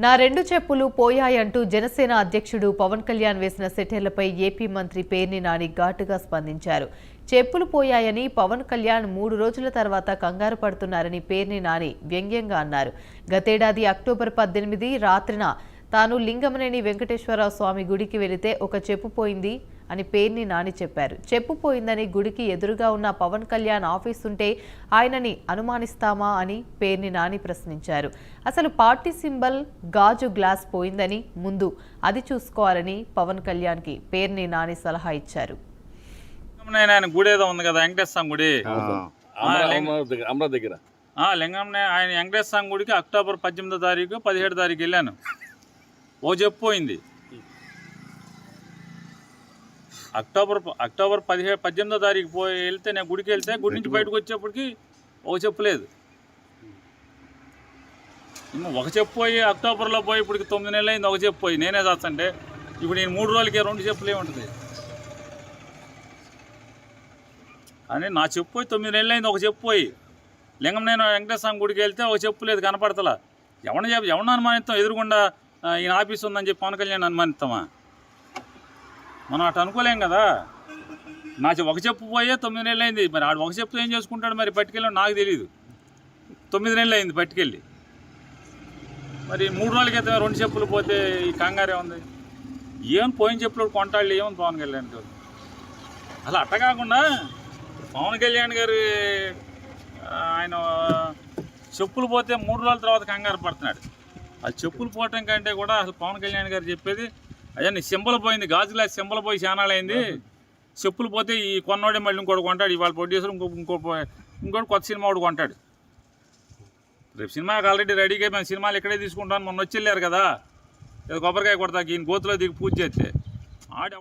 నా రెండు చెప్పులు పోయాయంటూ జనసేన అధ్యక్షుడు పవన్ కళ్యాణ్ వేసిన సెటైర్లపై ఏపీ మంత్రి పేర్ని నాని ఘాటుగా స్పందించారు. చెప్పులు పోయాయని పవన్ కళ్యాణ్ 3 రోజుల తర్వాత కంగారు పడుతున్నారని పేర్ని నాని వ్యంగ్యంగా అన్నారు. గతేడాది అక్టోబర్ 18 రాత్రిన తాను లింగమనేని వెంకటేశ్వరరావు స్వామి గుడికి వెళితే ఒక చెప్పు పోయింది అని పేర్ని నాని చెప్పారు. చెప్పు పోయిందని గుడికి ఎదురుగా ఉన్న పవన్ కళ్యాణ్ ఆఫీస్ ఉంటే ఆయనని అనుమానిస్తామా అని పేర్ని నాని ప్రశ్నించారు. అసలు పార్టీ సింబల్ గాజు గ్లాస్ పోయిందని ముందు అది చూసుకోవాలని పవన్ కళ్యాణ్కి పేర్ని నాని సలహా ఇచ్చారు. గుడి ఏదో ఉంది కదా, వెంకటేశ్వర గుడి దగ్గర లింగంనే ఆయన వెంకటేశ్వర గుడికి అక్టోబర్ 18వ తారీఖు 17వ తారీఖు వెళ్ళాను. ఓ చెప్పు పోయింది. అక్టోబర్ 18వ తారీఖు వెళ్తే నేను గుడికి వెళ్తే గుడి నుంచి బయటకు వచ్చేప్పటికి ఒక చెప్పు లేదు. ఒక చెప్పు పోయి అక్టోబర్లో పోయి ఇప్పటికి 9 నెలలు అయింది. ఒక చెప్పు పోయి నేనే చేస్తాంటే ఇప్పుడు నేను 3 రోజులకి 2 చెప్పులు ఏముంటుంది అని నా చెప్పు పోయి 9 నెలలు అయింది. ఒక చెప్పు పోయి లింగం నేను వెంకటేశ్వర గుడికి వెళ్తే ఒక చెప్పు లేదు, కనపడతలా. ఎవరిని అనుమానిస్తాం? ఎదురుగుండా ఈయన ఆఫీస్ ఉందని చెప్పి పవన్ కళ్యాణ్ అనుమానిస్తామా? మనం అటు అనుకోలేం కదా. నా ఒక చెప్పు పోయే 9 నెలలు అయింది. మరి ఆడు ఒక చెప్పు ఏం చేసుకుంటాడు మరి పట్టుకెళ్ళి నాకు తెలియదు. 9 నెలలు అయింది పట్టుకెళ్ళి. మరి 3 రోజుల క్రితం 2 చెప్పులు పోతే ఈ కంగారే ఉంది. ఏం పోయిన చెప్పులు కొంటాళ్ళు ఏముంది పవన్ కళ్యాణ్ గారు? అసలు అట్ట కాకుండా పవన్ కళ్యాణ్ గారు ఆయన చెప్పులు పోతే 3 రోజుల తర్వాత కంగారు పడుతున్నాడు. ఆ చెప్పులు పోవటం కంటే కూడా అసలు పవన్ కళ్యాణ్ గారు చెప్పేది అయ్యా నీ సింబల్ పోయింది, గాజు గ్లాస్ సింబల్ పోయి చానాలైంది. చెప్పులు పోతే ఈ కొన్నోడే మళ్ళీ ఇంకోటి కొంటాడు. ఇవాళ ప్రొడ్యూసర్ ఇంకోటి కొత్త సినిమా ఒకటి కొంటాడు. రేపు సినిమాకి ఆల్రెడీ రెడీగా మేము సినిమాలు ఇక్కడే తీసుకుంటాను. మొన్న వచ్చి వెళ్ళారు కదా, కొబ్బరికాయ కొడతాకి ఈయన గోతులో దిగి పూజ చేస్తే ఆడ